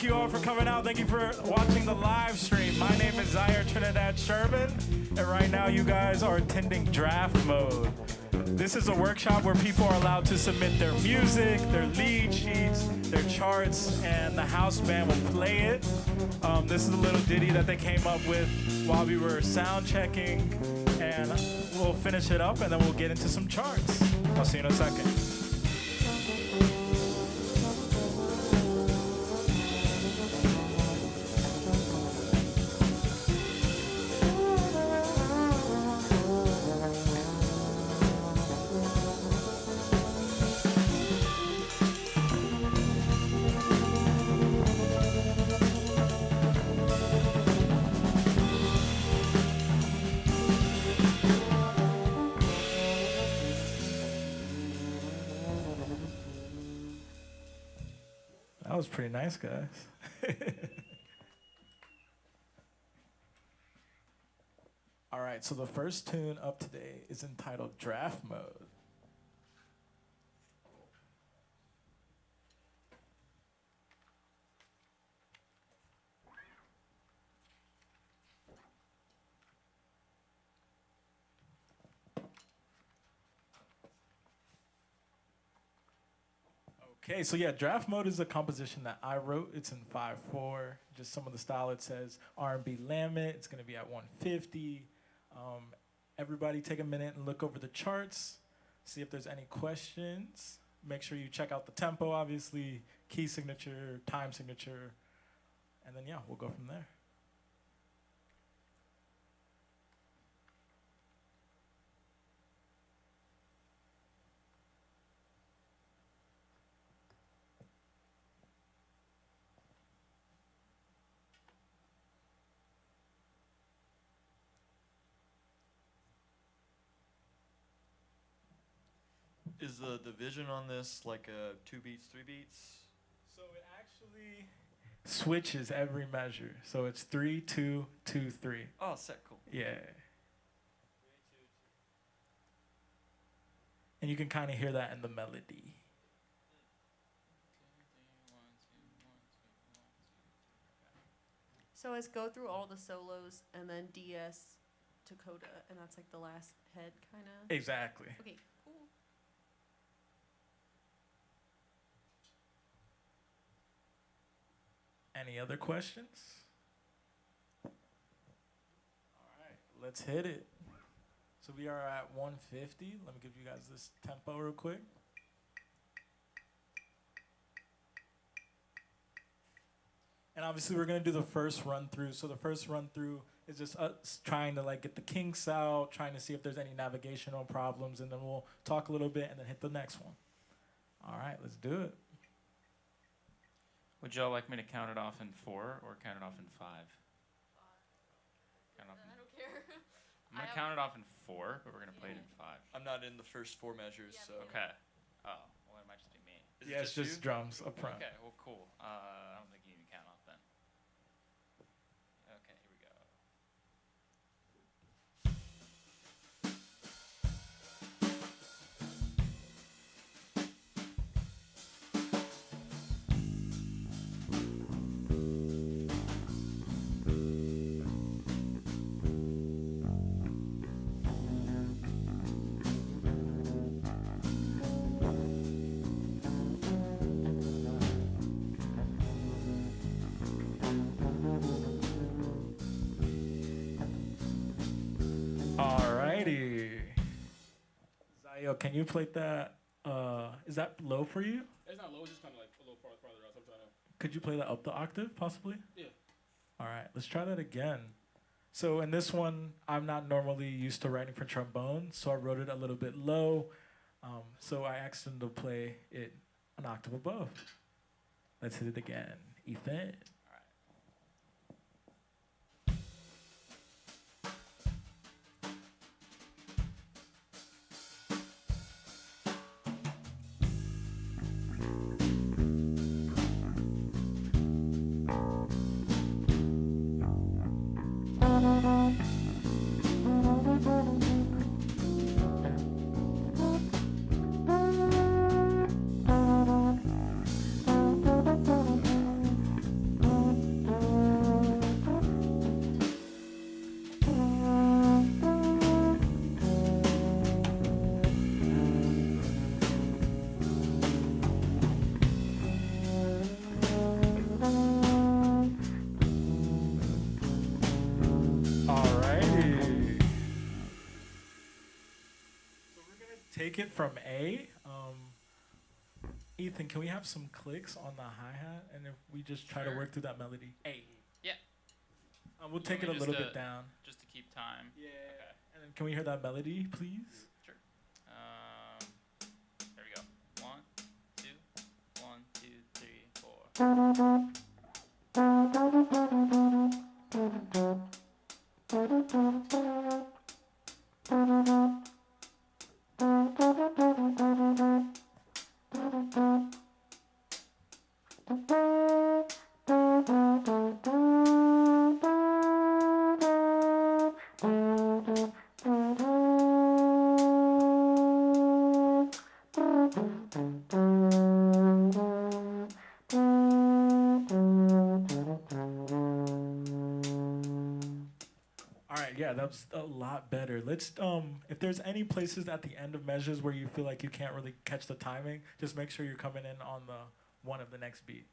Thank you all for coming out. Thank you for watching the live stream. My name is Ziaire Trinidad Sherman, and right now you guys are attending draft mode. This is a workshop where people are allowed to submit their music, their lead sheets, their charts, and the house band will play it. This is a little ditty that they came up with while we were sound checking, and we'll finish it up and then we'll get into some charts. I'll see you in a second. That was pretty nice, guys. All right, so the first tune up today is entitled Draft Mode. Okay, so yeah, Draft Mode is a composition that I wrote. It's in 5/4. Just some of the style. It says R&B Lammet. It's gonna be at 150. Everybody take a minute and look over the charts, see if there's any questions. Make sure you check out the tempo, obviously, key signature, time signature, and then yeah, we'll go from there. Is the division on this like 2 beats, 3 beats? So it actually switches every measure. So it's 3, 2, 2, 3. Oh, sick, cool. Yeah. And you can kind of hear that in the melody. So it's go through all the solos and then DS to coda, and that's like the last head kind of? Exactly. Okay, cool. Any other questions? All right, let's hit it. So we are at 150. Let me give you guys this tempo real quick. And obviously we're gonna do the first run through. So the first run through is just us trying to like get the kinks out, trying to see if there's any navigational problems, and then we'll talk a little bit and then hit the next one. All right, let's do it. Would y'all like me to count it off in 4 or count it off in 5? Count off in, I don't care. I'm going to count it off in 4, but we're going to play it in 5. I'm not in the first 4 measures, Yeah, so. Okay. Oh, well, it might just be me. Is Yeah, it it's just you? drums up front. Okay, well, cool. I don't think you need to count off then. Okay, here we go. Alrighty. Ziaire, can you play that? Is that low for you? It's not low, it's just kind of like a little farther out. So I'm trying to. Could you play that up the octave, possibly? Yeah. All right, let's try that again. So in this one, I'm not normally used to writing for trombone, so I wrote it a little bit low. So I asked him to play it an octave above. Let's hit it again. Ethan. take it from A. Ethan, can we have some clicks on the hi-hat? And if we just try to Sure. work through that melody. A. Yeah. We'll You take it want a me little just bit to- down. Just to keep time. Yeah. Okay. And then can we hear that melody, please? Sure. There we go. 1, 2, 1, 2, 3, 4. All right, yeah, that's a lot better. Let's if there's any places at the end of measures where you feel like you can't really catch the timing, just make sure you're coming in on the one of the next beat.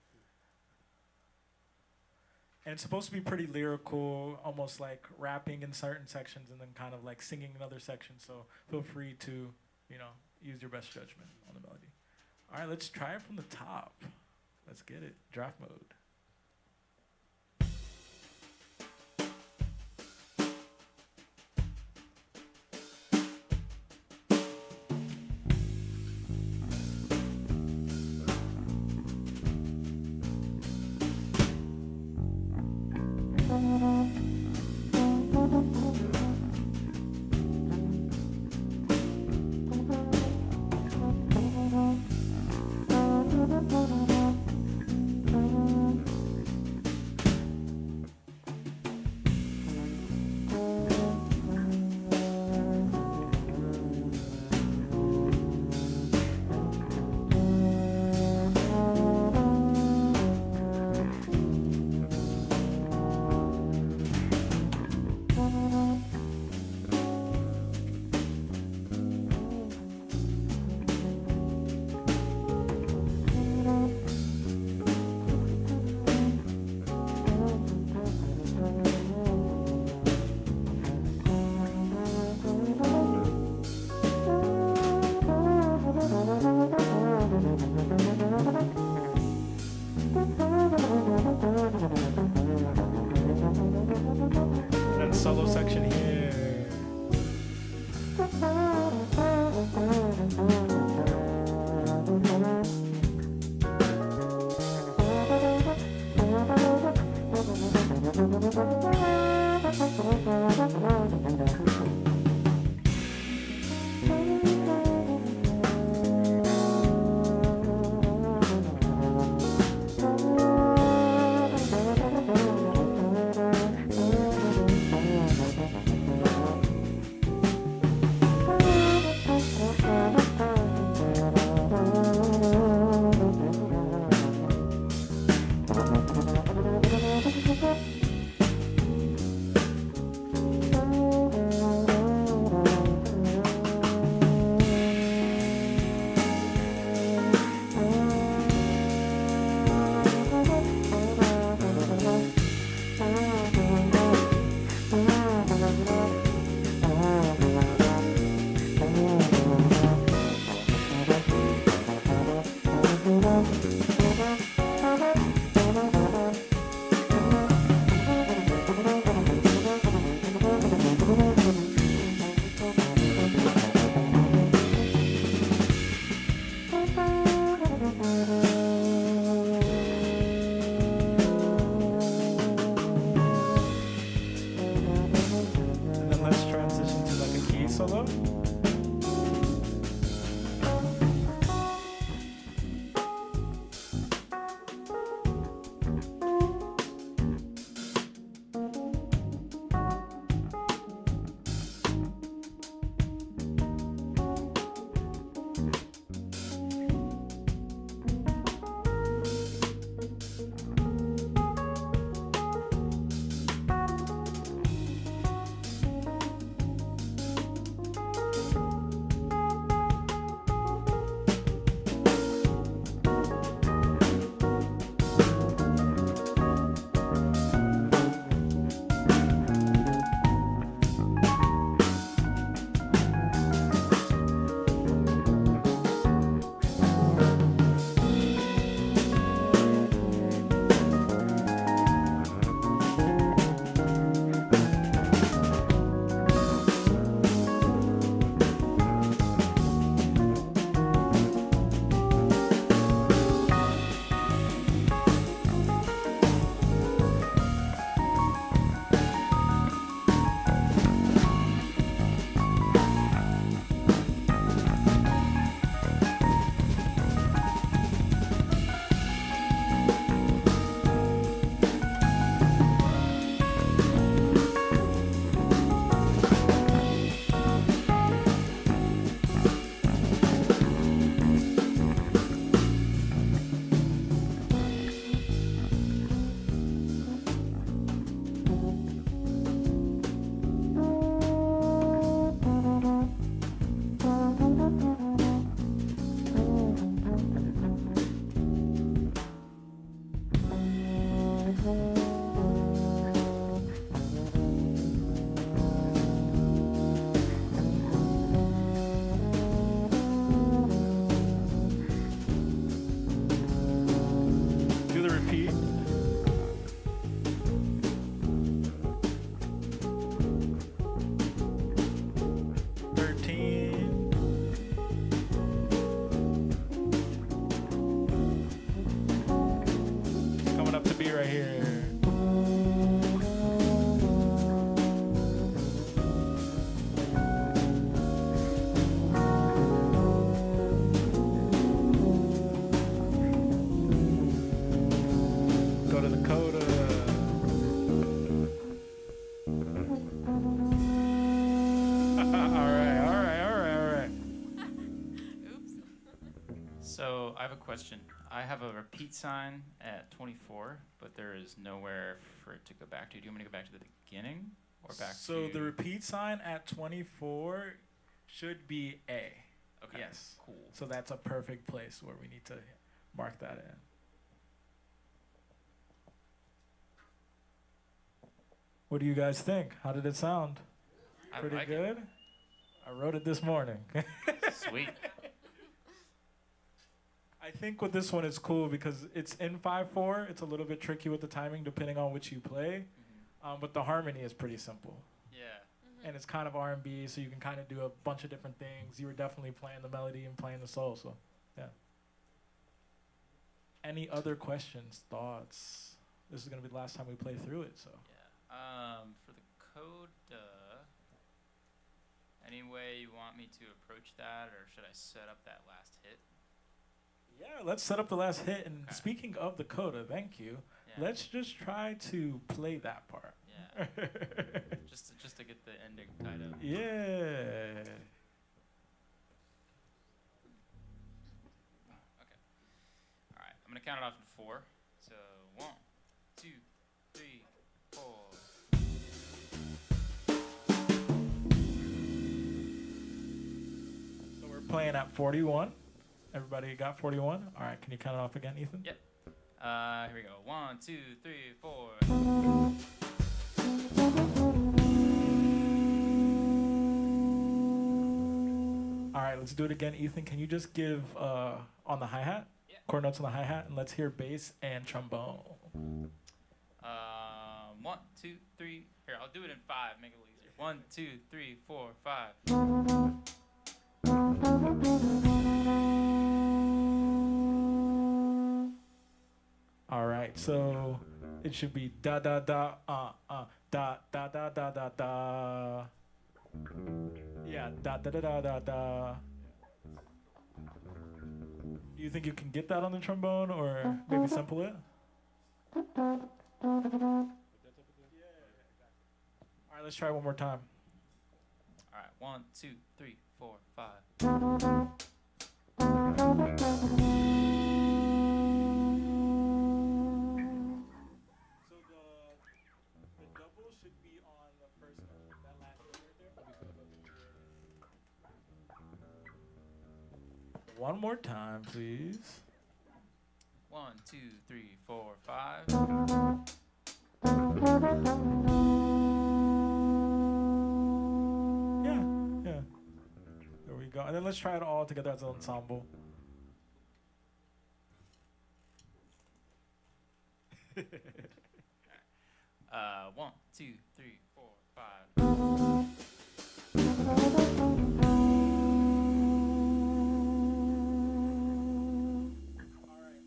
And it's supposed to be pretty lyrical, almost like rapping in certain sections and then kind of like singing in other sections. So feel free to, you know, use your best judgment on the melody. All right, let's try it from the top. Let's get it. Draft mode. right here. Go to the coda. All right. Oops. So I have a question. I have a repeat sign at 24, but there is nowhere for it to go back to. Do you want me to go back to the beginning or back So to? the repeat sign at 24 should be A. Okay. Yes. Cool. So that's a perfect place where we need to mark that in. What do you guys think? How did it sound? I Pretty like good? I wrote it this morning. it. Sweet. I think with this one it's cool because it's in 5/4. It's a little bit tricky with the timing depending on which you play, but the harmony is pretty simple. Yeah. And it's kind of R&B, so you can kind of do a bunch of different things. You were definitely playing the melody and playing the soul, so yeah. Any other questions, thoughts? This is gonna be the last time we play through it, so. Yeah. For the coda, any way you want me to approach that, or should I set up that last hit? Yeah, let's set up the last hit. And Okay. speaking of the coda, thank you. Yeah. Let's just try to play that part. Yeah. just to get the ending tied up. Yeah. Okay. All right. I'm gonna count it off in 4. So 1, 2, 3, 4. So we're playing at 41. Everybody got 41? All right, can you count it off again, Ethan? Yep. Here we go. 1, 2, 3, 4. All right, let's do it again. Ethan, can you just give on the hi-hat? Yeah. Chord notes on the hi-hat, and let's hear bass and trombone. 1, 2, 3. Here, I'll do it in 5. Make it a little easier. 1, 2, 3, 4, 5. All right, so it should be da da da da da da da da da. Yeah, da da da da da da. Do you think you can get that on the trombone, or maybe sample it? All right, let's try one more time. All right. 1, 2, 3, 4, 5. So the double should be on the first note, that last note right there. One more time, please. 1, 2, 3, 4, 5. Yeah. There we go. And then let's try it all together as an ensemble. 1, 2, 3, 4, 5. All right.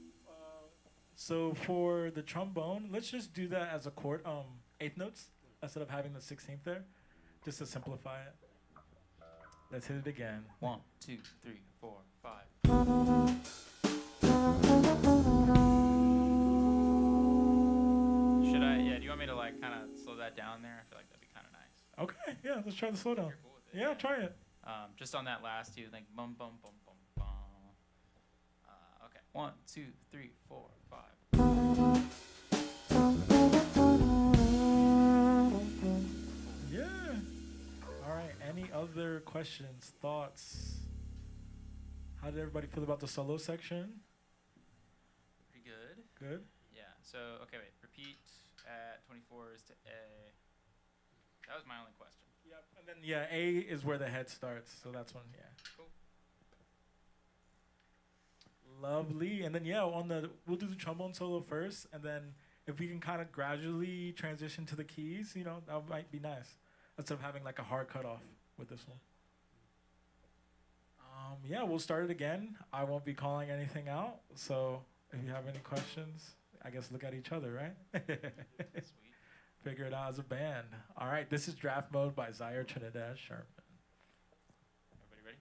So for the trombone, let's just do that as a chord, eighth notes instead of having the 16th there, just to simplify it. Let's hit it again. 1, 2, 3, 4, 5. Should I? Yeah. Do you want me to like kind of slow that down there? I feel like that'd be kind of nice. Okay, yeah, let's try the slowdown. You're cool with it? Yeah, try it. Just on that last two, like bum bum bum bum bum. Okay. 1, 2, 3, 4, 5. Yeah. All right, any other questions, thoughts? How did everybody feel about the solo section? Pretty good. Good? Yeah. So okay, wait. Repeat at 24 is to A. That was my only question. Yep. And then, yeah, A is where the head starts, so that's when, yeah. Cool. Lovely. And then, yeah, we'll do the trombone solo first, and then if we can kind of gradually transition to the keys, that might be nice, instead of having like a hard cutoff with this one. Yeah, we'll start it again. I won't be calling anything out, so if you have any questions, I guess look at each other, right? Sweet. Figure it out as a band. All right, this is Draft Mode by Ziaire Trinidad Sherman. Everybody ready?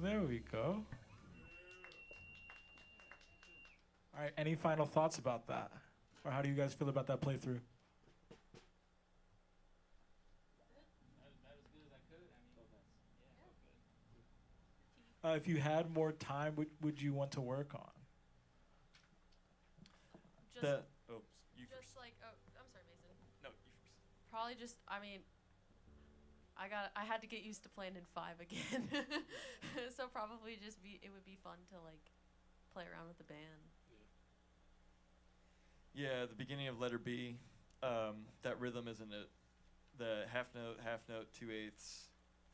Nice. There we go. All right. Any final thoughts about that? Or how do you guys feel about that playthrough? If you had more time, would you want to work on? Just, That. Oh, you just first. like, oh, I'm sorry, Mason. No, you first. Probably just, I mean, I had to get used to playing in 5 again. So probably just it would be fun to like play around with the band. Yeah, the beginning of letter B, that rhythm isn't it. The half note, 2/8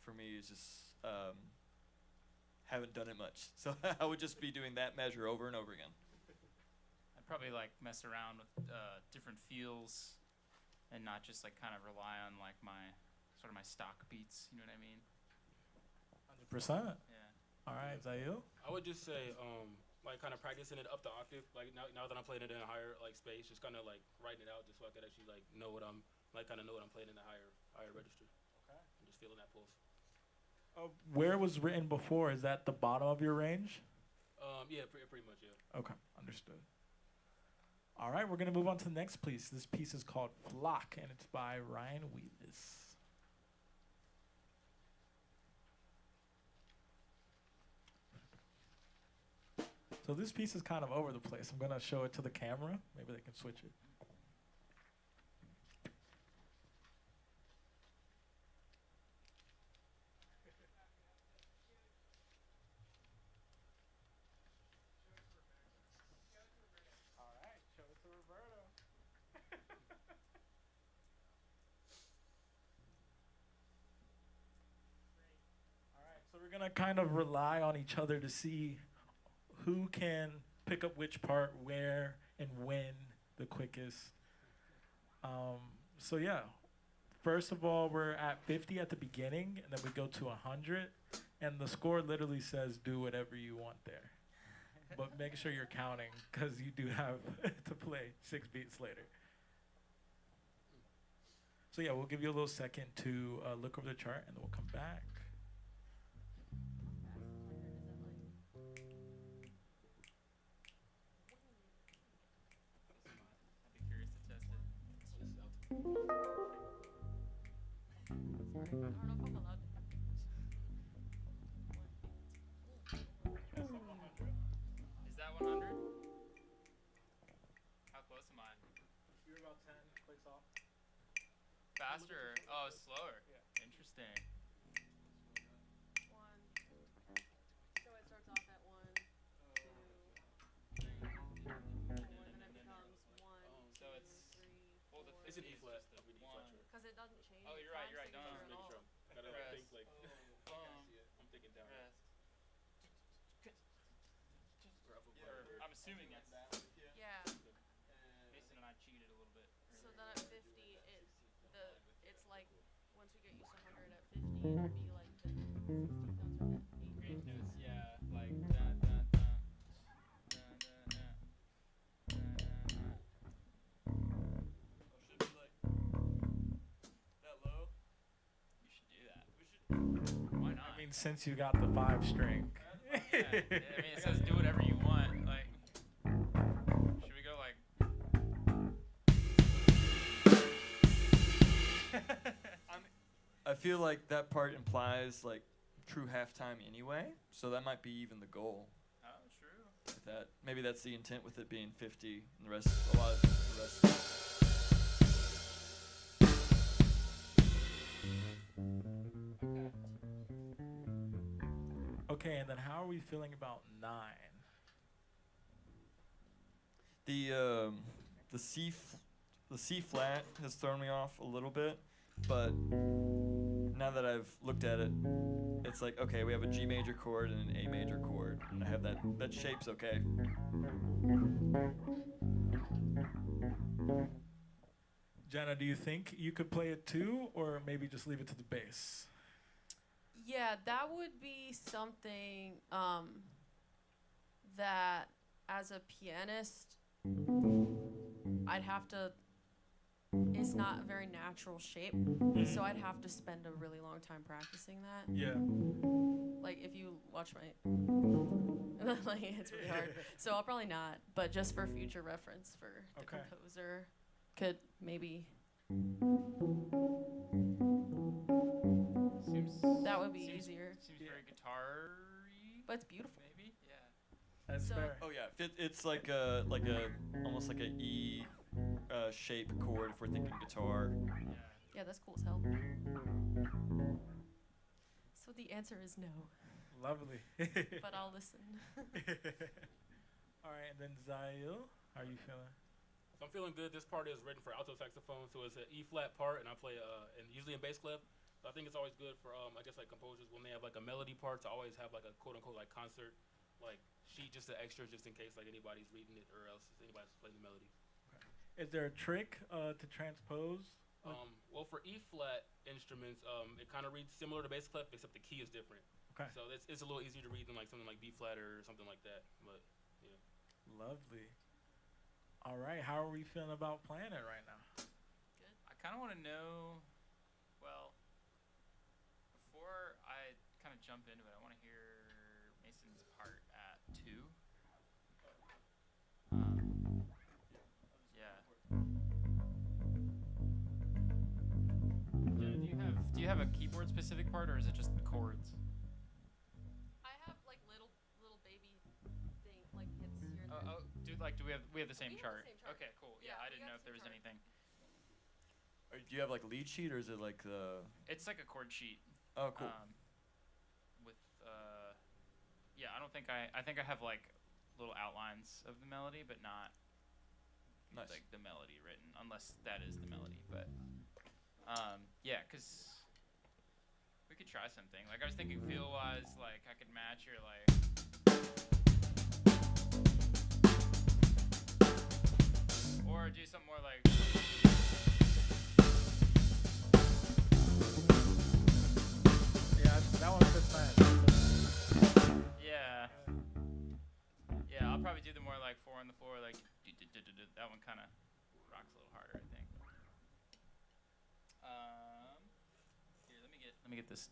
for me is just haven't done it much. So I would just be doing that measure over and over again. I'd probably like mess around with different feels and not just like kind of rely on like my sort of my stock beats. You know what I mean? 100%. Yeah. All right, Ziaire. I would just say, like kind of practicing it up the octave. Like now that I'm playing it in a higher like space, just kind of like writing it out, just so I could actually like know what I'm like, kind of know what I'm playing in a higher register. Okay. I'm just feeling that pulse. Where was written before? Is that the bottom of your range? Yeah, pretty much, yeah. Okay, understood. All right, we're gonna move on to the next piece. This piece is called Flock, and it's by Ryan Wheatless. So this piece is kind of over the place. I'm gonna show it to the camera. Maybe they can switch it. All right, show it to Roberto. All right, so we're gonna kind of rely on each other to see who can pick up which part, where, and when the quickest. So yeah, first of all, we're at 50 at the beginning, and then we go to 100, and the score literally says do whatever you want there. But make sure you're counting, because you do have to play 6 beats later. So yeah, we'll give you a little second to look over the chart, and then we'll come back. I'd be curious to test it. I don't know if I'm allowed to. Is that 100? How close am I? You're about 10 clicks off. Faster? Oh, slower. Yeah. Interesting. 1. So it starts off at 1, 2, 3, 4, and then it becomes 1, So it's 2, 3. well, the It's an 50 E is flat. just I'll be the an E one. flat chart. Because it doesn't change. Oh, you're right. You're right. time No, Just signature make at sure all. I gotta Rest. think like I'm thinking down. Rest. Or up above. Or I'm assuming that's Yeah. Mason and I cheated a little bit. So then at 50, it's like once we get used to 100 at 50, it'll be like the 16th notes or the 8th Eighth notes. notes, yeah, like da da da da da da da da. Oh, should it be like that low? You should do that. We should. Why not? I mean, since you got the 5 string. Yeah, I mean, it says do whatever you want. Like, should we go like? I feel like that part implies like true halftime anyway, so that might be even the goal. Oh, true. With that, maybe that's the intent with it being 50, and the rest, a lot of the rest. Okay, and then how are we feeling about 9? The C flat has thrown me off a little bit, but now that I've looked at it, it's like, okay, we have a G major chord and an A major chord, and I have that shape's okay. Jenna, do you think you could play it too, or maybe just leave it to the bass? Yeah, that would be something that as a pianist, I'd have to. It's not a very natural shape, so I'd have to spend a really long time practicing that. Yeah. Like like if you watch my, like it's really hard. So I'll probably not, but just for future reference for the Okay. composer, could maybe Seems that would be seems- easier. Seems very guitar-y. But it's beautiful. Maybe. Yeah. That's So- fair. Oh yeah, it's like a almost like a E shape chord if we're thinking guitar. Yeah. Yeah, that's cool as hell. So the answer is no, Lovely. but I'll listen. All right, and then Ziaire, how are you feeling? So I'm feeling good. This part is written for alto saxophone, so it's an E flat part, and I play and usually in bass clef. So I think it's always good for I guess like composers when they have like a melody part to always have like a quote unquote like concert like sheet just an extra just in case like anybody's reading it or else anybody's playing the melody. Is there a trick to transpose? Well, for E flat instruments, it kind of reads similar to bass clef except the key is different. Okay. So it's a little easier to read than like something like B flat or something like that. But yeah. Lovely. All right, how are we feeling about playing it right now? I kind of want to know. Well, before I kind of jump into it, I want to hear Mason's part at 2. Yeah. Do you have a keyboard specific part, or is it just chords? I have like little baby thing, like hits here and there. Do we have the same We have the chart? same chart. Okay, cool. Yeah, Yeah, I we didn't got know the if there was same chart. anything. Do you have like lead sheet or is it like the? It's like a chord sheet. Oh, cool. With yeah, I don't think I think I have like little outlines of the melody, but not Nice. like the melody written, unless that is the melody. But yeah, 'cause we could try something. Like I was thinking, feel wise, like I could match your like. Or do something more like. Yeah, that one fits nice. Yeah. Yeah, I'll probably do the more like 4 on the floor, like that one kind of rocks a little harder, I think. Here, let me get this.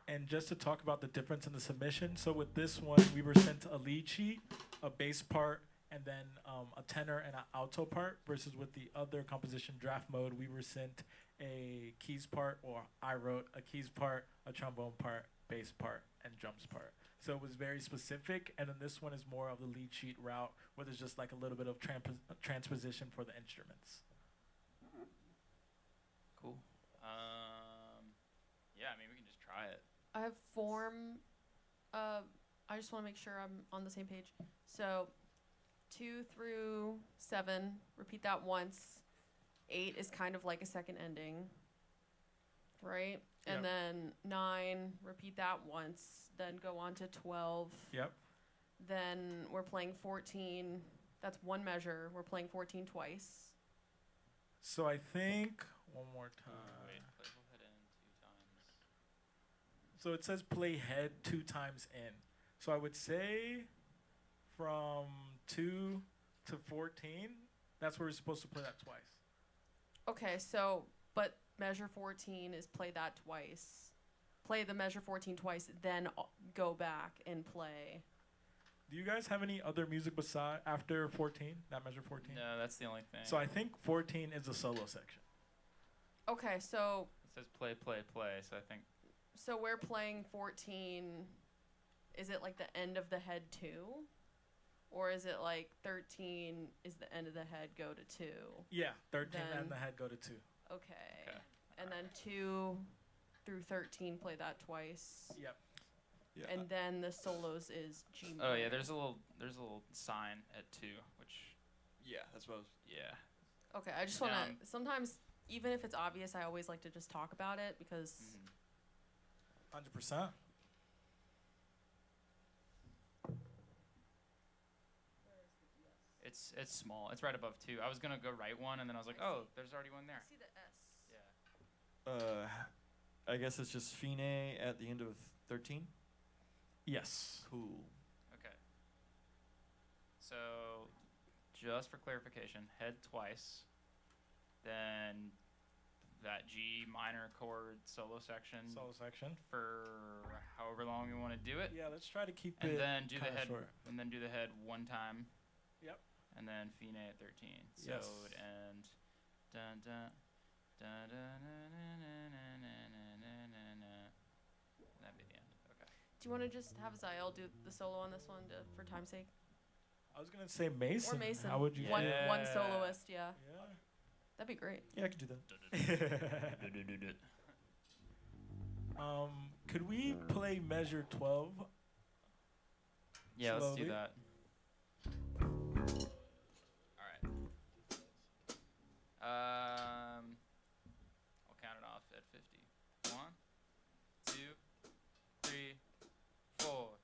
And just to talk about the difference in the submission, so with this one, we were sent a lead sheet, a bass part, and then a tenor and an alto part, versus with the other composition draft mode, we were sent a keys part, or I wrote a keys part, a trombone part, bass part, and drums part. So it was very specific, and then this one is more of the lead sheet route, where there's just like a little bit of transposition for the instruments. Cool. Yeah, I mean, we can just try it. I have form. I just want to make sure I'm on the same page. So 2 through 7, repeat that once. 8 is kind of like a second ending, right? Yep. And then 9, repeat that once, then go on to 12. Yep. Then we're playing 14. That's one measure. We're playing 14 twice. So I think, one more Wait, time. play whole head in 2 times. So it says play head 2 times in. So I would say from 2 to 14, that's where we're supposed to play that twice. Okay, so, but measure 14 is play that twice. Play the measure 14 twice, then go back and play. Do you guys have any other music beside after 14, that measure 14? No, that's the only thing. So I think 14 is the solo section. Okay, so It says play, play, play, so I think. so we're playing 14. Is it like the end of the head 2? Or is it like 13 is the end of the head go to 2? Yeah, 13 Then- and the head go to 2. Okay. Okay. And then 2 through 13 play that twice. Yep. Yeah. And then the solos is G minor. Oh yeah, there's a little sign at 2, which Yeah, that's what I was. yeah. Okay, I just want to Um, sometimes even if it's obvious, I always like to just talk about it because 100%. It's small. It's right above 2. I was gonna go write one, and then I was like, oh, there's already one I there. see the S. Yeah. I guess it's just fine at the end of 13. Yes. Cool. Okay. So, just for clarification, head twice, then that G minor chord solo section for however long you want to do it. Yeah, let's try to keep And it then do the kinda head short. and then do the head one time. Yep. And then fine at 13. So Yes. it would end dun dun dun dun dun dun dun dun dun dun dun dun. That'd be the end. Okay. Do you want to just have Ziaire do the solo on this one for time's sake? I was gonna say Mason. Or Mason. How would you? One Yeah. soloist, yeah. Yeah. That'd be great. Yeah, I could do that. Could we play measure 12? Yeah, let's Slowly. do that. All right. I'll count it off at 50. 1, 2, 3, 4.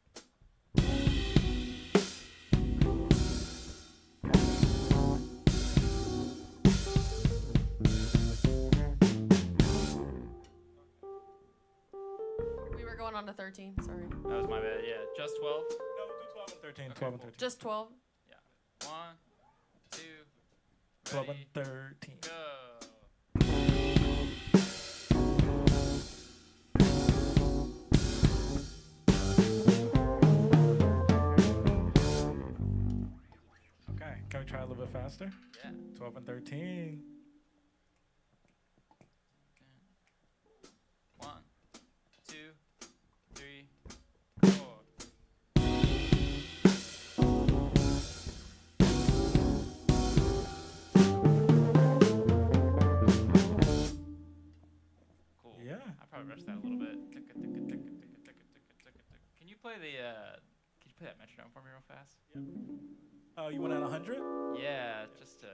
We were going on to 13, sorry. That was my bad. Yeah, just 12. No, we'll do 12 and 13. Okay, 12 and cool. 13. Just 12? Yeah. 1, 2, 12 ready, and 13. go. Okay, can we try a little bit faster? Yeah. 12 and 13. 1, 2, 3, 4. Cool. Yeah. I probably rushed that a little bit. Can you play the can you play that metronome for me real fast? Oh, you want at 100? Yeah, just to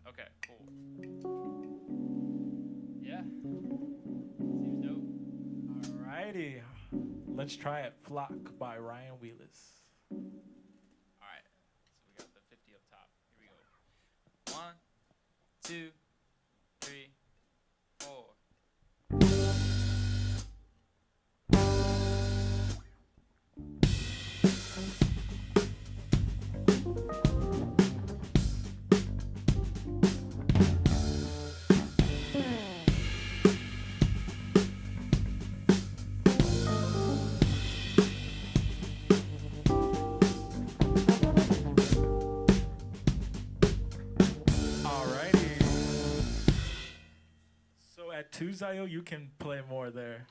Okay, cool. Yeah. Seems dope. Alrighty. Let's try it. Flock by Ryan Wheelis. Alright. So we got the 50 up top. Here we go. 1, 2, 3, 4. Alrighty. So at 2 Ziaire, you can play more there.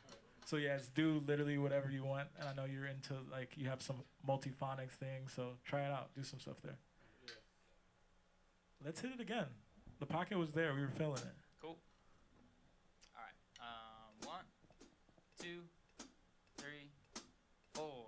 So yes, do literally whatever you want. And I know you're into, like, you have some multiphonics things, so try it out. Do some stuff there. Yeah. Let's hit it again. The pocket was there. We were feeling it. Cool. Alright. 1, 2, 3, 4.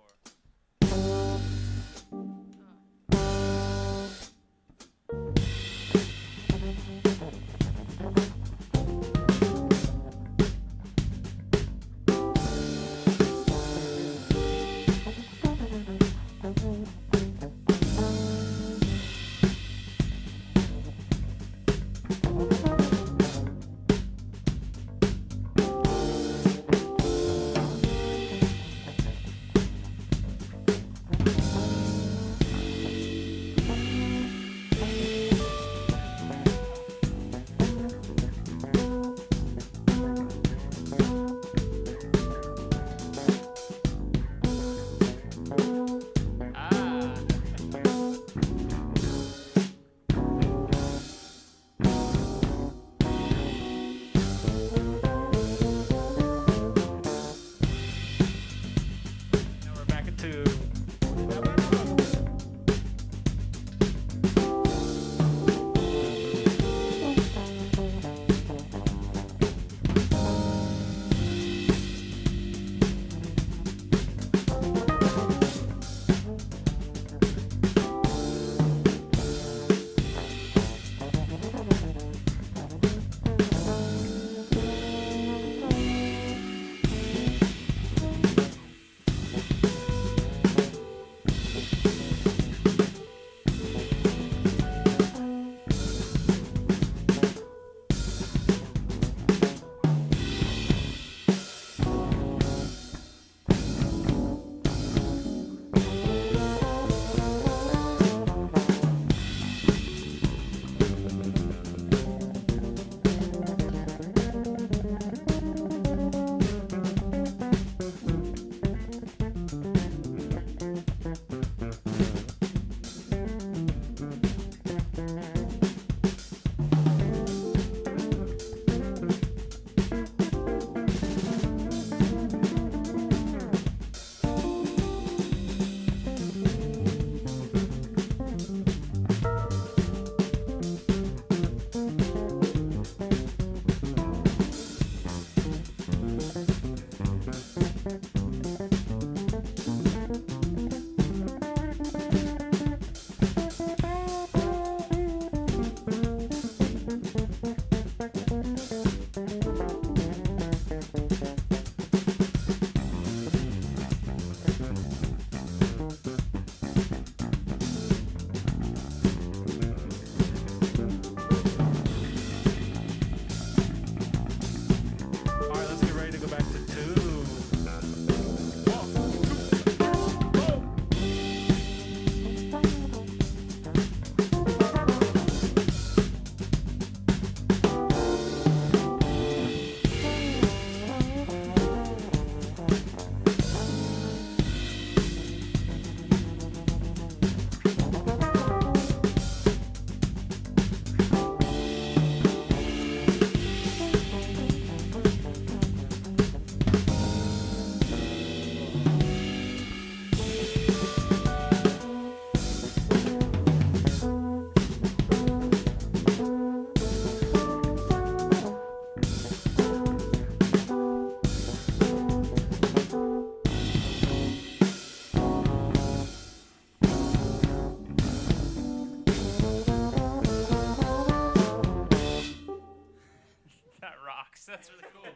That rocks. That's really cool.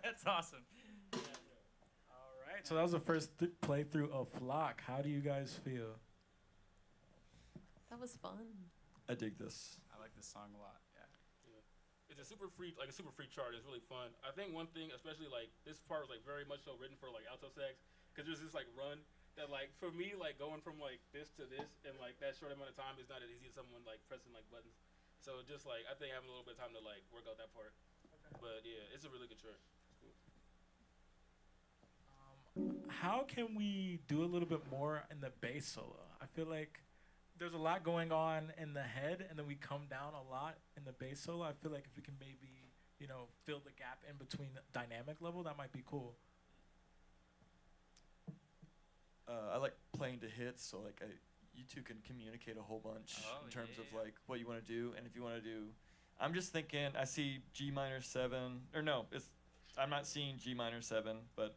That's awesome. All right. So that was the first playthrough of Flock. How do you guys feel? That was fun. I dig this. I like this song a lot. Yeah. It's a super free chart. It's really fun. I think one thing, especially like this part was like very much so written for like alto sax, because there's this like run that like for me like going from like this to this in like that short amount of time is not as easy as someone like pressing like buttons. So just like I think having a little bit of time to like work out that part. Okay. But yeah, it's a really good chart. It's cool. How can we do a little bit more in the bass solo? I feel like there's a lot going on in the head, and then we come down a lot in the bass solo. I feel like if we can maybe, fill the gap in between the dynamic level, that might be cool. I like playing to hits, so like you two can communicate a whole bunch in terms of like what you want to do, and if you want to do, I'm just thinking. I see G minor 7, or no, I'm not seeing G minor 7, but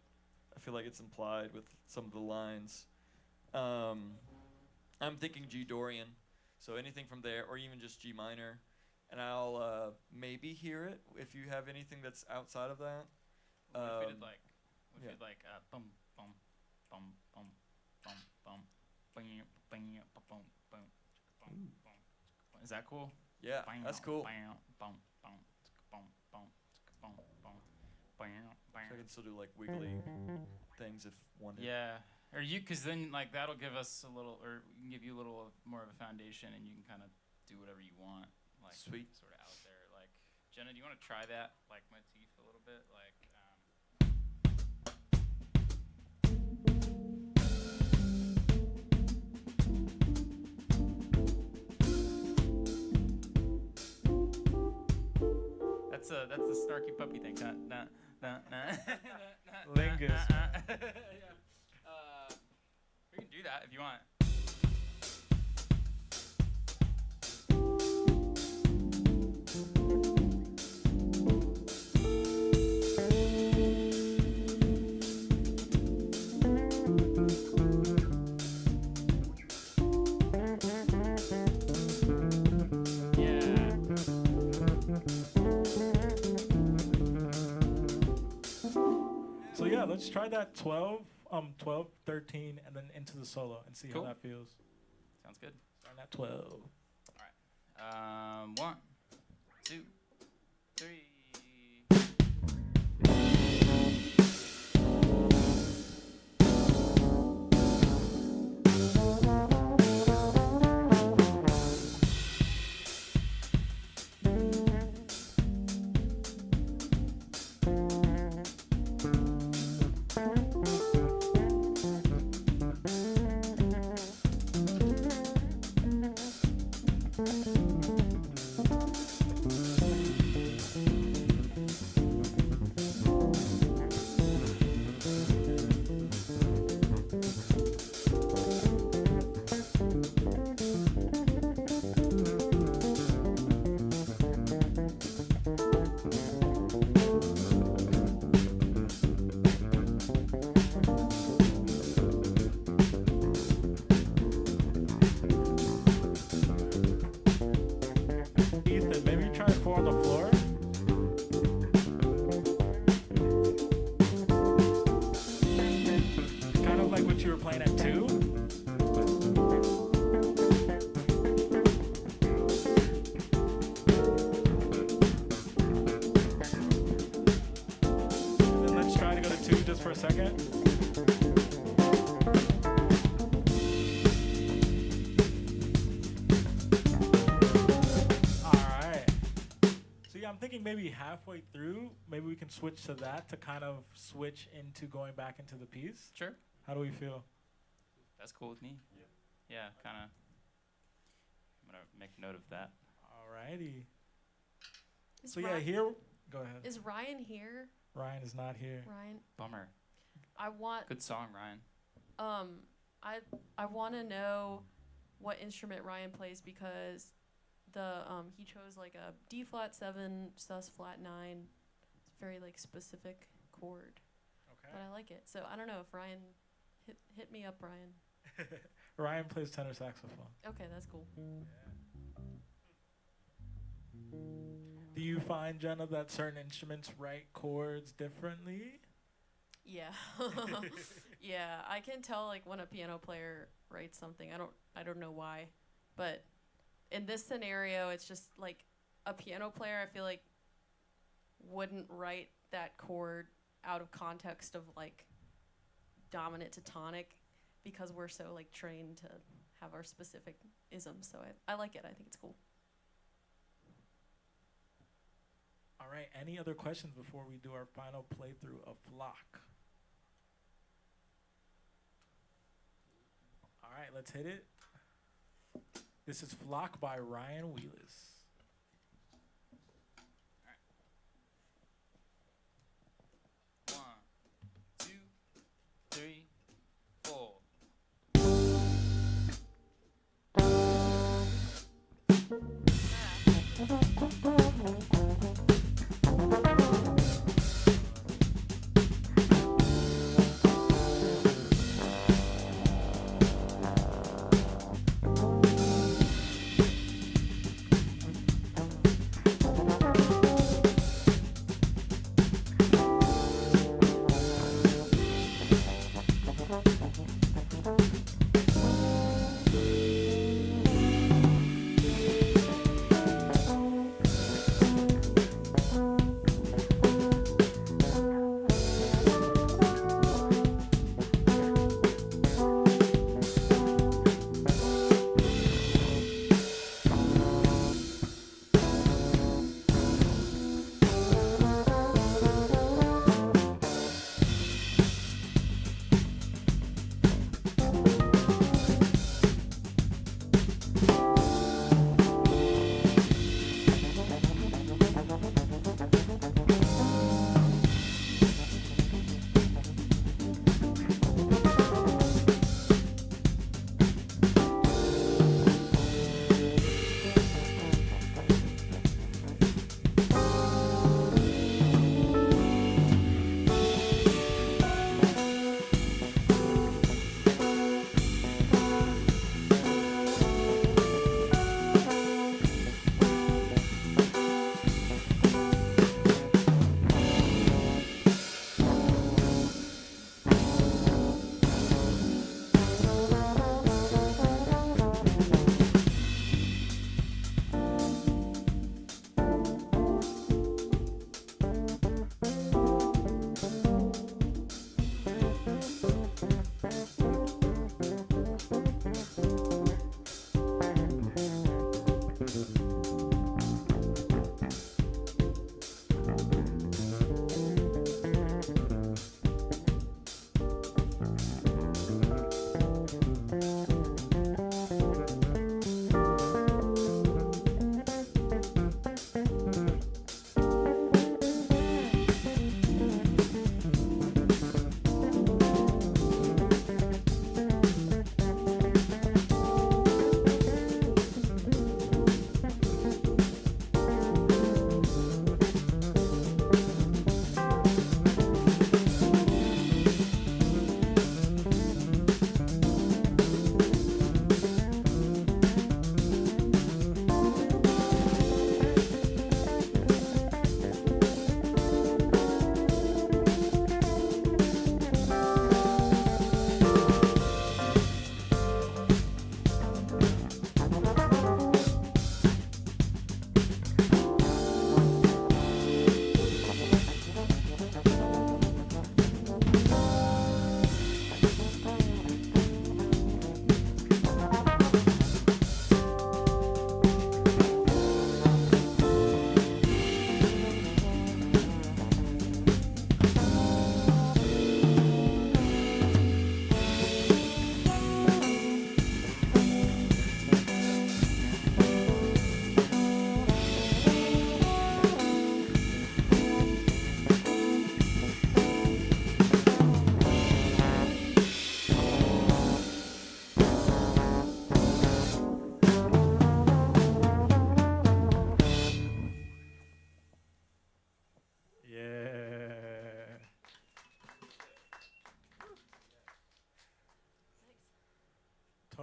I feel like it's implied with some of the lines. I'm thinking G Dorian, so anything from there, or even just G minor, and I'll maybe hear it if you have anything that's outside of that. What if we did like, bum bum bum bum bum bum, bum bum bum bum bum bum. Is that cool? Yeah, that's cool. Bam bum bum bum bum bum bum bam bam. So I can still do like wiggly things if wanted. Yeah. Or because then like that'll give us a little, or we can give you a little more of a foundation, and you can kind of do whatever you want, like Sweet. sort of out there. Like Jenna, do you want to try that like motif a little bit, like? That's the snarky puppy thing. Lingus. We can do that if you want. So yeah, let's try that 12, 13, and then into the solo and see Cool. how that feels. Sounds good. Starting at 12. All right. 1, 2, 3. Ethan, maybe try 4 on the floor. Kind of like what you were playing at 2. And then let's try to go to 2 just for a second. I'm thinking maybe halfway through, maybe we can switch to that to kind of switch into going back into the piece. Sure. How do we feel? That's cool with me. Yeah, kind of. I'm going to make note of that. Alrighty. Is So yeah, Ryan, here, go ahead. is Ryan here? Ryan is not here. Ryan, Bummer. I want Good song, Ryan. I want to know what instrument Ryan plays, because he chose like a D flat 7 sus flat 9. It's a very like specific chord, Okay. but I like it. So I don't know if Ryan hit me up, Ryan. Ryan plays tenor saxophone. Okay, that's cool. Do you find, Jenna, that certain instruments write chords differently? Yeah. Yeah, I can tell like when a piano player writes something. I don't know why. But in this scenario, it's just like a piano player, I feel like wouldn't write that chord out of context of like dominant to tonic because we're so like trained to have our specific isms. So I like it. I think it's cool. All right, any other questions before we do our final playthrough of Flock? All right, let's hit it. This is Flock by Ryan Wheelis. One, two, three, four.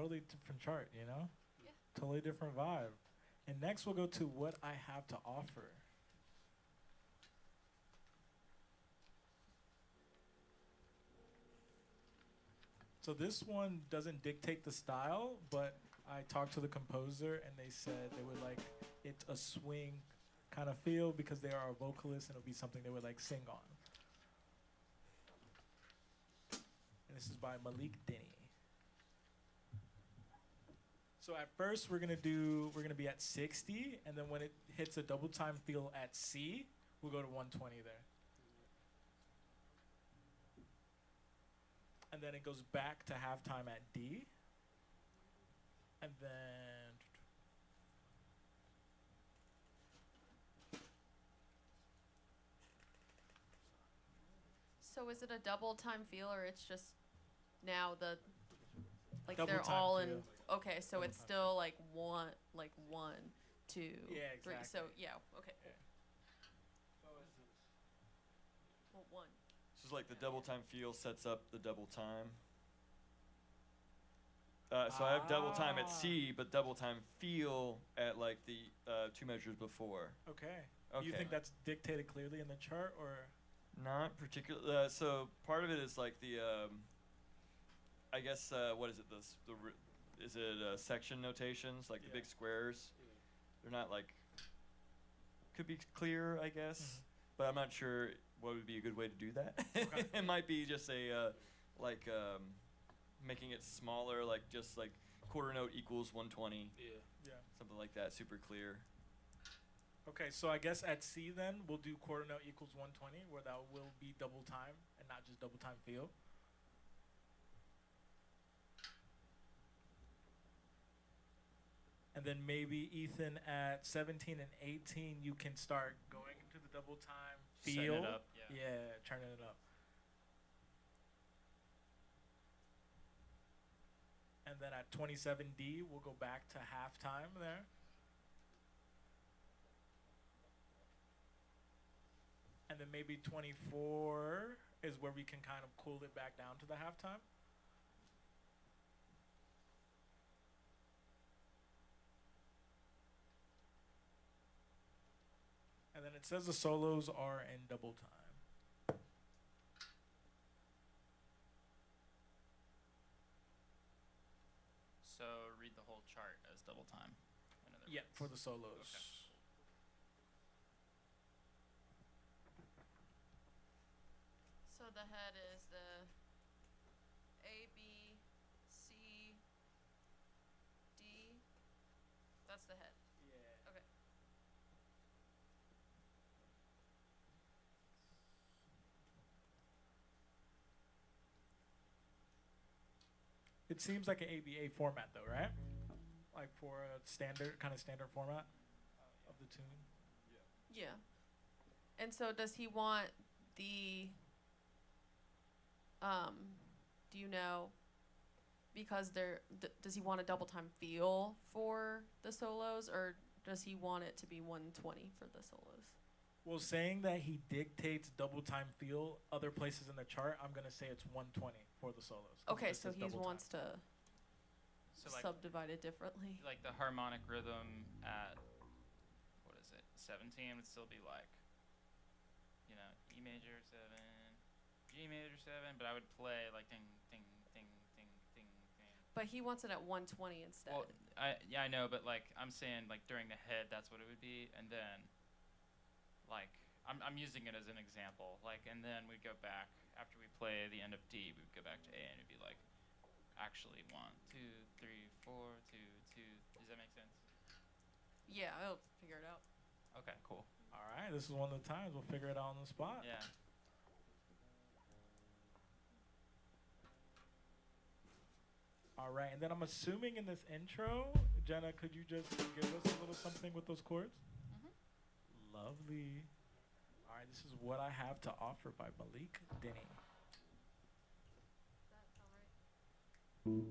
totally different chart, you know? Yeah. Totally different vibe. And next we'll go to What I Have to Offer. So this one doesn't dictate the style, but I talked to the composer and they said they would like it a swing kind of feel because they are a vocalist and it'll be something they would like sing on. And this is by Malik Denny. So at first we're gonna be at 60, and then when it hits a double time feel at C, we'll go to 120 there. And then it goes back to halftime at D. And then So is it a double time feel, or it's just now the like Double they're time all in? feel. Okay, so Double it's time still like one, two, Yeah, three. So exactly. yeah, okay. Yeah. Well, one. So it's like the double time feel sets up the double time. So I have double time at C, but double time feel at like the 2 measures before. okay. Okay. Do you think that's dictated clearly in the chart, or? Not particularly. So part of it is like the, I guess, what is it? Is it section notations, like the big squares? They're not like, could be clear, I guess, but I'm not sure what would be a good way to do that. Okay. It might be just a, making it smaller, like just like quarter note equals 120, Yeah. something like that, super clear. Okay, so I guess at C then we'll do quarter note equals 120, where that will be double time and not just double time feel. And then maybe Ethan at 17 and 18, you can start going into the double time Setting feel. it up, yeah. Yeah, turning it up. And then at 27D, we'll go back to halftime there. And then maybe 24 is where we can kind of cool it back down to the halftime. And then it says the solos are in double time. So read the whole chart as double time. in other Yeah, words. for the solos. Okay. So the head is the A, B, C, D. That's the head. Yeah. Okay. It seems like an ABA format though, right? Like for a standard format of the tune. Yeah. And so does he want the do you know, because does he want a double time feel for the solos, or does he want it to be 120 for the solos? Well, saying that he dictates double time feel other places in the chart, I'm gonna say it's 120 for the solos. 'cause Okay, this so is he double wants time. to So subdivide it differently. like the harmonic rhythm at, what is it, 17 would still be like, you know, E major 7, G major 7, but I would play like ding, ding, ding, ding, ding, ding. But he wants it at 120 instead. Well, I know, but like I'm saying, like during the head, that's what it would be, and then, like I'm using it as an example, like, and then we'd go back after we play the end of D, we'd go back to A, and it'd be like, actually 1, 2, 3, 4, 2, 2. Does that make sense? Yeah, I'll figure it out. Okay, cool. All right, this is one of the times we'll figure it out on the spot. Yeah. All right, and then I'm assuming in this intro, Jenna, could you just give us a little something with those chords? Lovely. All right, this is What I Have to Offer by Malik Denny. Does that sound right?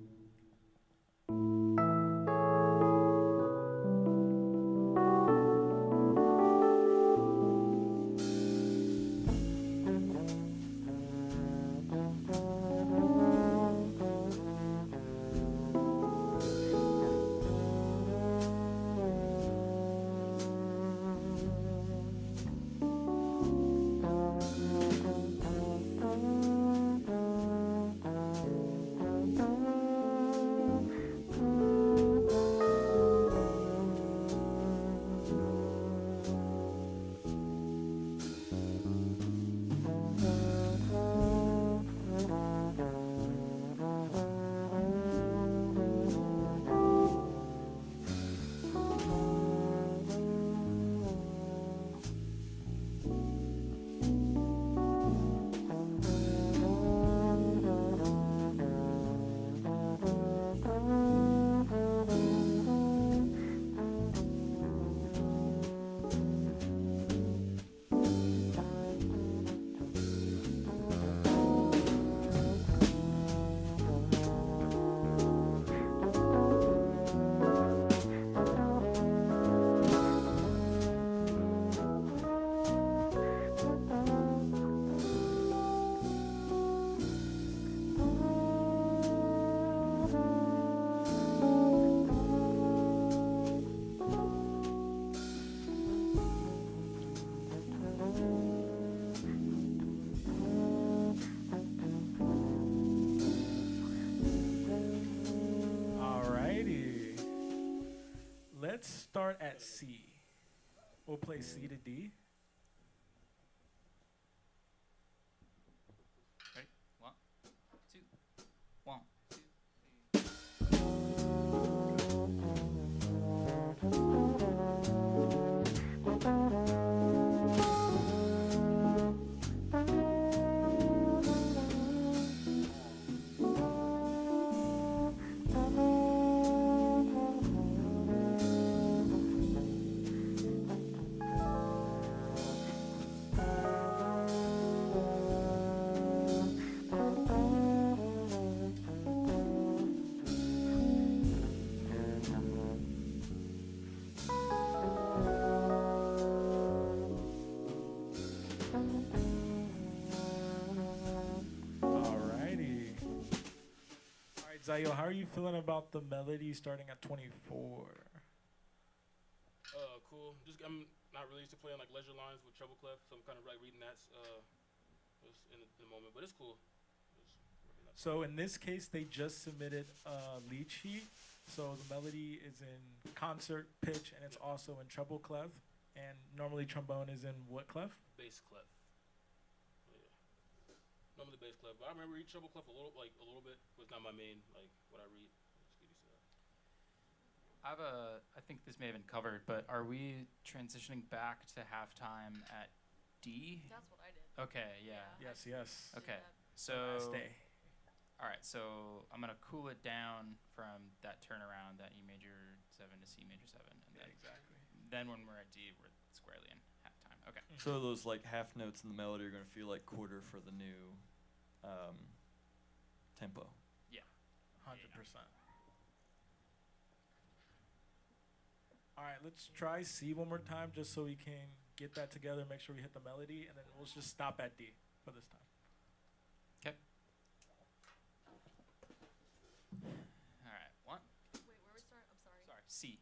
C. We'll play C to D. Ready? 1, 2, 1, 2. Ziaire, how are you feeling about the melody starting at 24? Cool. I'm not really used to playing like leisure lines with treble clef, so I'm kind of like reading that just in the moment, but it's cool. So in this case, they just submitted a lead sheet. So the melody is in concert pitch, and it's also in treble clef. And normally trombone is in what clef? Bass clef. Normally bass clef, but I remember reading treble clef a little bit, but it's not my main, like, what I read. Just get used to that. I think this may have been covered, but are we transitioning back to halftime at D? That's what I did. Okay, yeah. Yes, yes. Okay, Last so, day. all right, so I'm gonna cool it down from that turnaround, that E major 7 to C major 7, and Yeah, exactly. then when we're at D, we're squarely in halftime. Okay. So those like half notes in the melody are gonna feel like quarter for the new tempo. Yeah. 100%. All right, let's try C one more time just so we can get that together, make sure we hit the melody, and then we'll just stop at D for this time. Okay. All right, 1. Wait, where we start? I'm sorry. Sorry, C.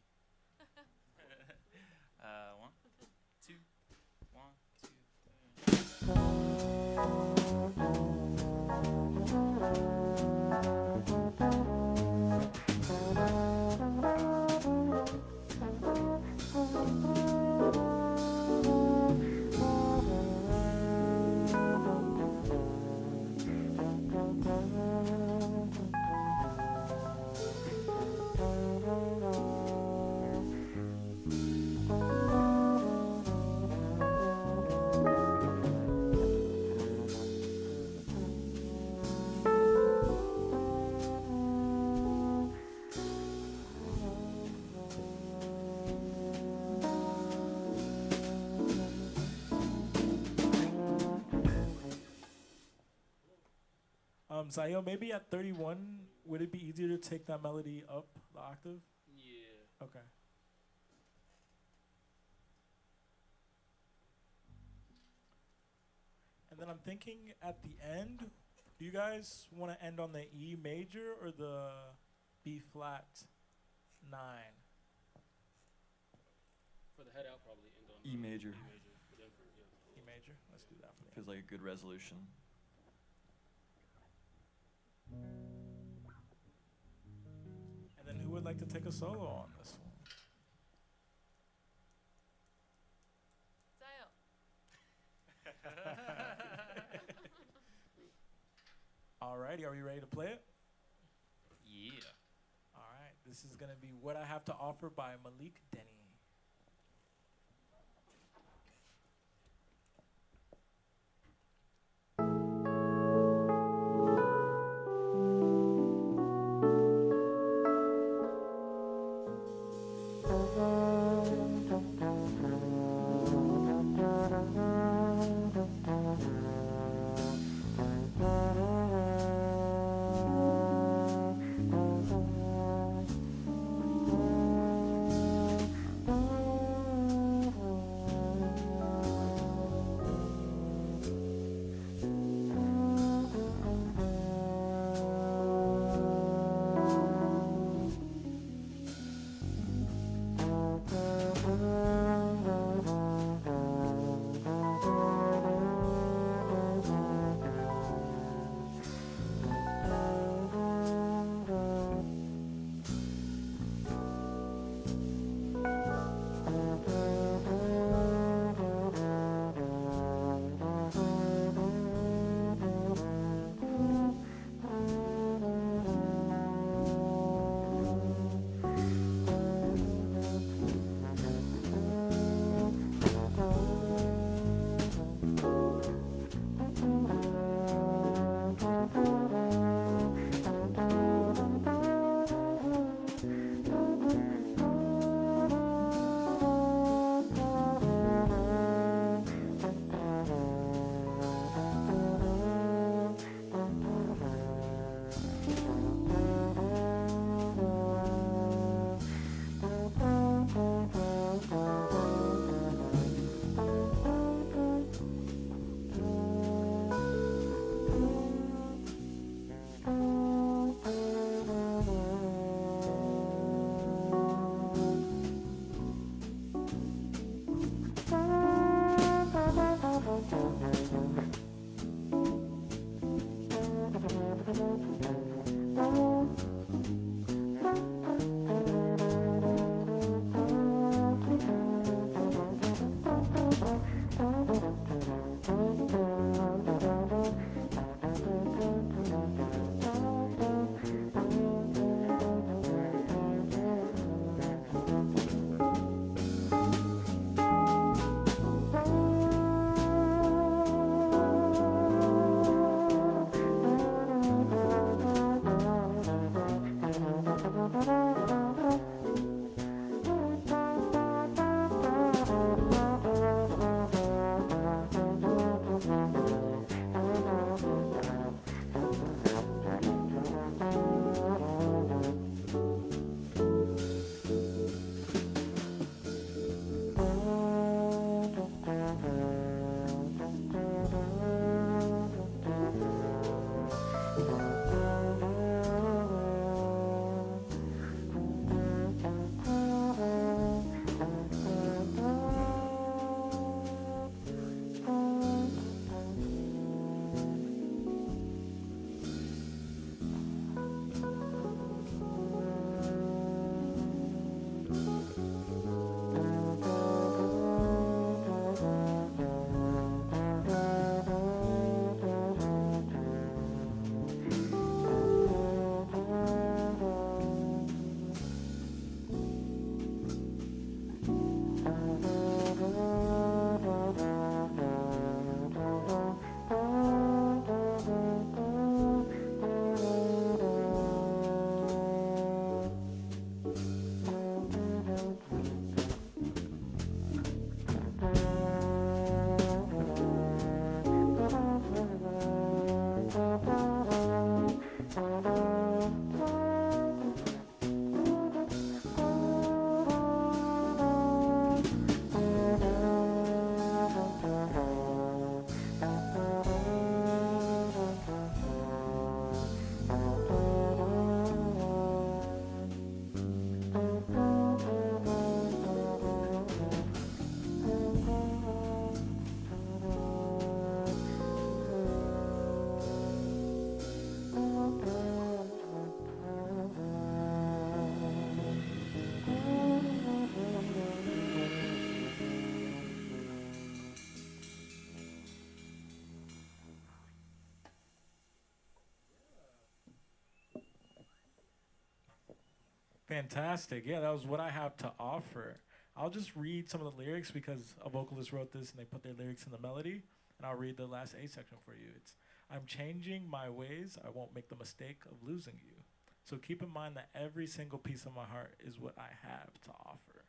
1, 2, Ziaire, maybe at 31, would it be easier to take that melody up the octave? Yeah. Okay. And then I'm thinking at the end, do you guys want to end on the E major or the B flat 9? For the head out, probably end on E major. E major. But then E major? Let's do that for the Feels like a good resolution. And then who would like to take a solo on this one? Alrighty, are we ready to play it? Yeah. Alright, this is gonna be What I Have to Offer by Malik Denny. Fantastic. Yeah, that was what I have to offer. I'll just read some of the lyrics because a vocalist wrote this and they put their lyrics in the melody. And I'll read the last A section for you. It's, I'm changing my ways. I won't make the mistake of losing you. So keep in mind that every single piece of my heart is what I have to offer.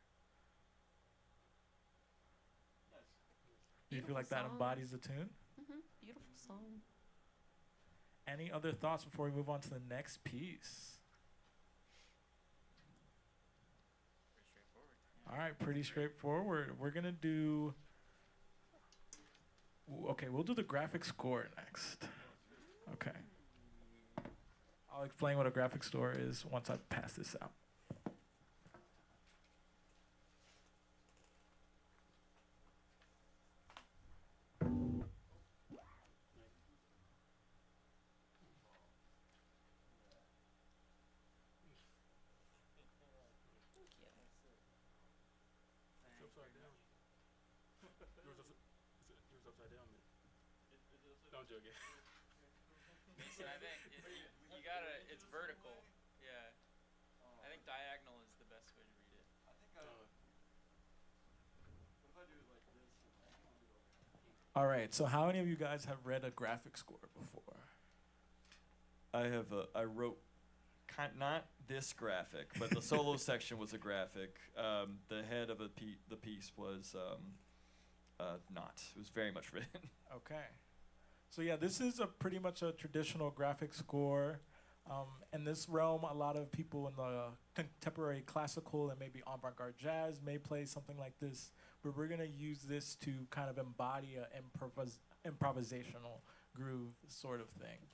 Do you feel like that embodies the tune? Mm-hmm. Beautiful song. Any other thoughts before we move on to the next piece? All right, pretty straightforward. We're gonna do, okay, we'll do the graphic score next. Okay. I'll explain what a graphic score is once I pass this out. Upside down. Yours upside down, man. No, I'm joking. Mason, I think you gotta, it's vertical. Yeah. I think diagonal is the best way to read it. I think what if I do it like this? All right, so how many of you guys have read a graphic score before? I have. I wrote, not this graphic, but the solo section was a graphic. The head of the piece was not. It was very much written. Okay. So yeah, this is a pretty much a traditional graphic score. In this realm, a lot of people in the contemporary classical and maybe avant-garde jazz may play something like this, but we're gonna use this to kind of embody a improvisational groove sort of thing.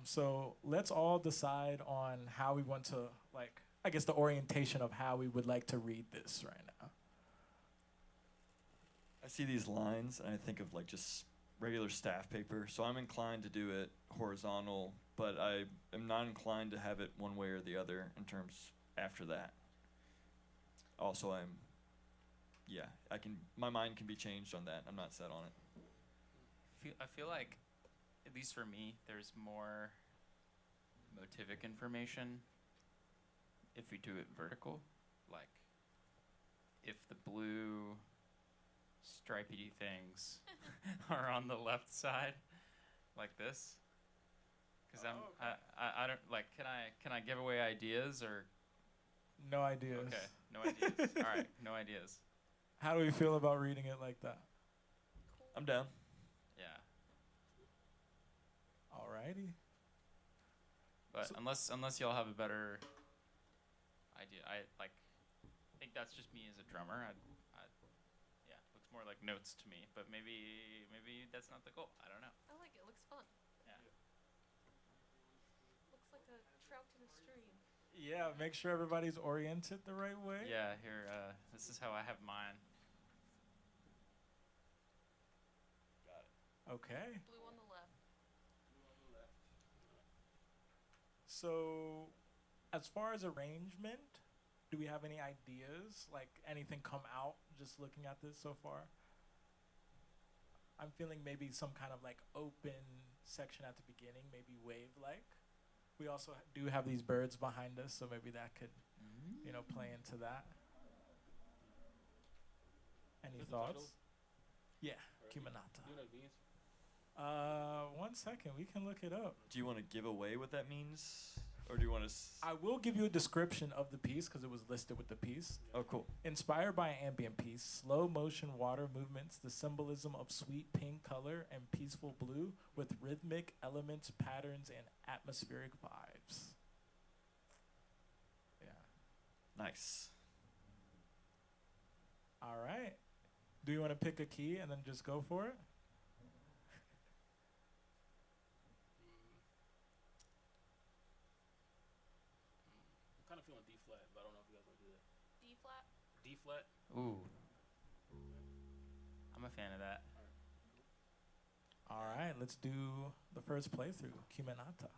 So let's all decide on how we want to, like, I guess the orientation of how we would like to read this right now. I see these lines and I think of like just regular staff paper, so I'm inclined to do it horizontal, but I am not inclined to have it one way or the other in terms after that. Also, my mind can be changed on that. I'm not set on it. I feel like, at least for me, there's more motivic information if we do it vertical. Like, if the blue stripey things are on the left side, like this. Because I don't, like, can I give away ideas or? No ideas. Okay, no ideas. All right, no ideas. How do we feel about reading it like that? I'm down. Yeah. Alrighty. But So- unless y'all have a better idea, I think that's just me as a drummer. Yeah, looks more like notes to me. But maybe that's not the goal. I don't know. I like it. Looks fun. Yeah. Looks like a trout in a stream. Yeah, make sure everybody's oriented the right way. Yeah. Here, this is how I have mine. Okay. Blue on the left. So, as far as arrangement, do we have any ideas? Like anything come out just looking at this so far? I'm feeling maybe some kind of like open section at the beginning, maybe wave-like. We also do have these birds behind us, so maybe that could, play into that. Any Is this the thoughts? title? Yeah, Or Caminauta. Do you know what it means? 1 second, we can look it up. Do you want to give away what that means, or do you want to? I will give you a description of the piece because it was listed with the piece. Oh, cool. Inspired by an ambient piece, slow motion water movements, the symbolism of sweet pink color and peaceful blue with rhythmic elements, patterns, and atmospheric vibes. Yeah. Nice. All right. Do you want to pick a key and then just go for it? I'm kind of feeling D flat, but I don't know if you guys want to do that. D flat. D flat. Ooh. I'm a fan of that. All right, let's do the first playthrough, Caminauta.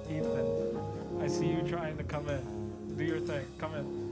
Ethan, I see you trying to come in. Do your thing. Come in.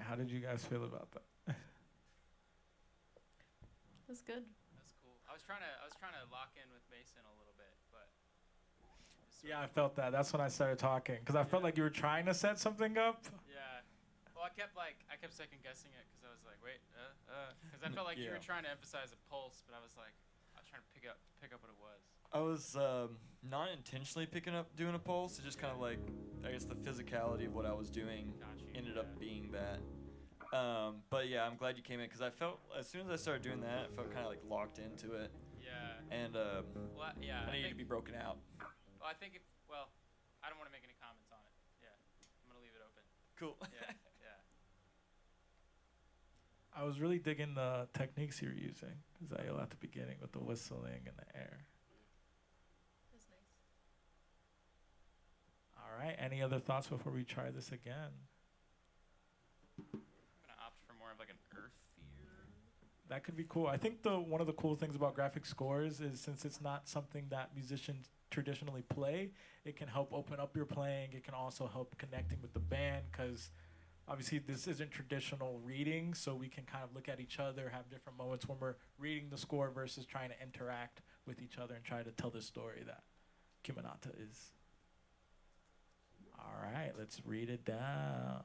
How did you guys feel about that? That's good. That's cool. I was trying to lock in with Mason a little bit, but Yeah, I felt that. That's when I started talking because I felt like you were trying to set something up. yeah. Well, I kept second guessing it because I was like, wait, because I felt like you Yeah. were trying to emphasize a pulse, but I was trying to pick up what it was. I was not intentionally doing a pulse. It just kind of like, I guess the physicality of what I was doing Got you. ended up being that. But yeah, I'm glad you came in because I felt as soon as I started doing that, I felt kind of like locked into it, Yeah. and Well, yeah. I needed to be broken out. Well, I think I don't want to make any comments on it. Yeah. I'm gonna leave it open. Cool. Yeah. Yeah. I was really digging the techniques you were using, Ziaire, at the beginning with the whistling and the air. That's nice. All right. Any other thoughts before we try this again? I'm gonna opt for more of like an earthier. That could be cool. I think one of the cool things about graphic scores is since it's not something that musicians traditionally play, it can help open up your playing. It can also help connecting with the band because obviously this isn't traditional reading, so we can kind of look at each other, have different moments when we're reading the score versus trying to interact with each other and try to tell the story that Caminauta is. All right, let's read it down.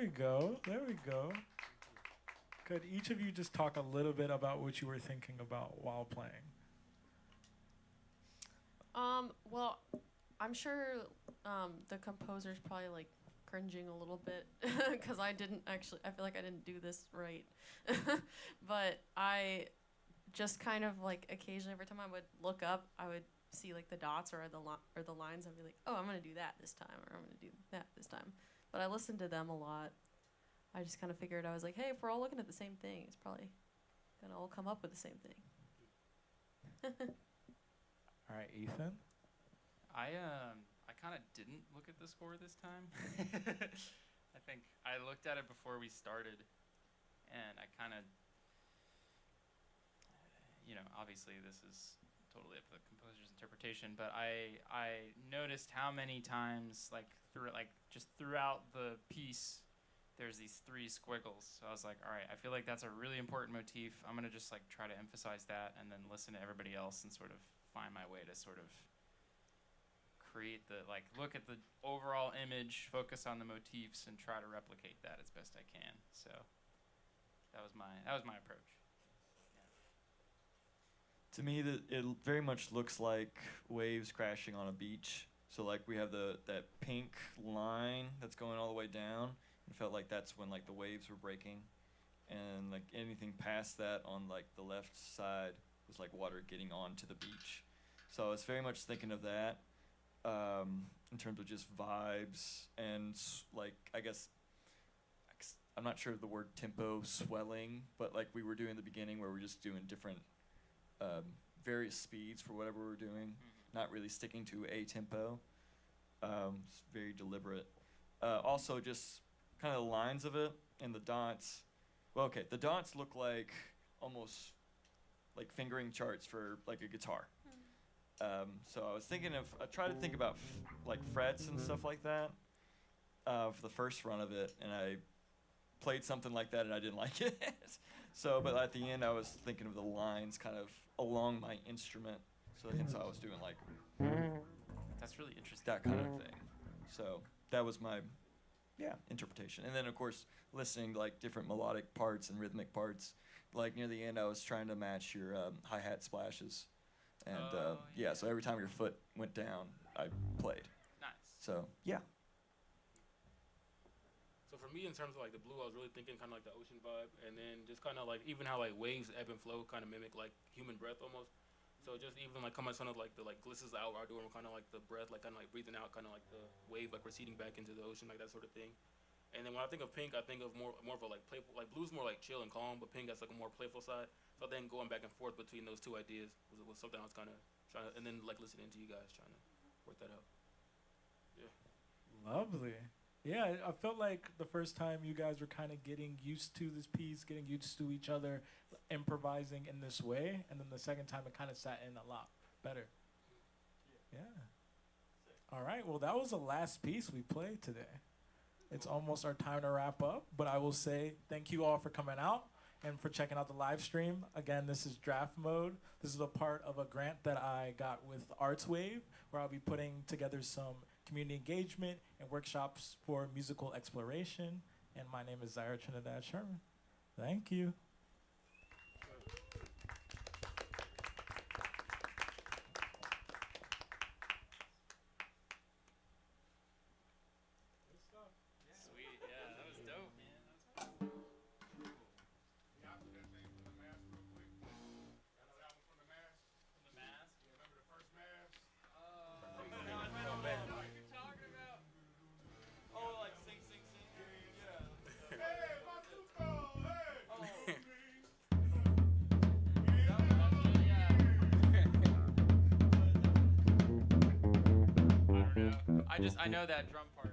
we go. There we go. Could each of you just talk a little bit about what you were thinking about while playing? Well, I'm sure the composer's probably like cringing a little bit because I feel like I didn't do this right. But I just kind of like occasionally every time I would look up, I would see like the dots or the lines. I'd be like, oh, I'm gonna do that this time, or I'm gonna do that this time. But I listened to them a lot. I just kind of figured, I was like, hey, if we're all looking at the same thing, it's probably gonna all come up with the same thing. All right, Ethan. I kind of didn't look at the score this time. I think I looked at it before we started, and I kind of, obviously this is totally up to the composer's interpretation, but I noticed how many times, throughout the piece, there's these 3 squiggles. So I was like, all right, I feel like that's a really important motif. I'm gonna just like try to emphasize that, and then listen to everybody else and sort of find my way to sort of create look at the overall image, focus on the motifs, and try to replicate that as best I can. So that was my approach. To me, it very much looks like waves crashing on a beach. So like we have that pink line that's going all the way down. It felt like that's when like the waves were breaking, and like anything past that on like the left side was like water getting onto the beach. So I was very much thinking of that in terms of just vibes and like I guess I'm not sure of the word tempo swelling, but like we were doing in the beginning where we're just doing different various speeds for whatever we're doing, not really sticking to a tempo. It's very deliberate. Also just kind of the lines of it and the dots. Well, okay, the dots look like almost like fingering charts for like a guitar. So I was thinking I tried to think about like frets and stuff like that for the first run of it, and I played something like that and I didn't like it. So, but at the end I was thinking of the lines kind of along my instrument. So hence I was doing like That's really interesting. that kind of thing. So that was my interpretation. And then of course listening to like different melodic parts and rhythmic parts. Like near the end I was trying to match your hi-hat splashes. And so every time your foot went down, I played. Nice. So yeah. So for me, in terms of like the blue, I was really thinking kind of like the ocean vibe, and then just kind of like even how like waves ebb and flow kind of mimic like human breath almost. So just even like coming some of like the like glisses out are doing kind of like the breath, like kind of like breathing out, kind of like the wave like receding back into the ocean, like that sort of thing. And then when I think of pink, I think of more of a like playful, like blue's more like chill and calm, but pink has like a more playful side. So then going back and forth between those two ideas was something I was kind of trying to, and then like listening to you guys trying to work that out. Yeah. Lovely. Yeah, I felt like the first time you guys were kind of getting used to this piece, getting used to each other, improvising in this way, and then the second time it kind of sat in a lot better. Yeah. All right, well, that was the last piece we played today. It's almost our time to wrap up, but I will say thank you all for coming out and for checking out the live stream. Again, this is Draft Mode. This is a part of a grant that I got with Arts Wave, where I'll be putting together some community engagement and workshops for musical exploration. And my name is Ziaire Trinidad Sherman. Thank you. Sweet, yeah, that was dope, man. That was cool. From the mask? Oh, like sing, sing, sing. I know that drum part.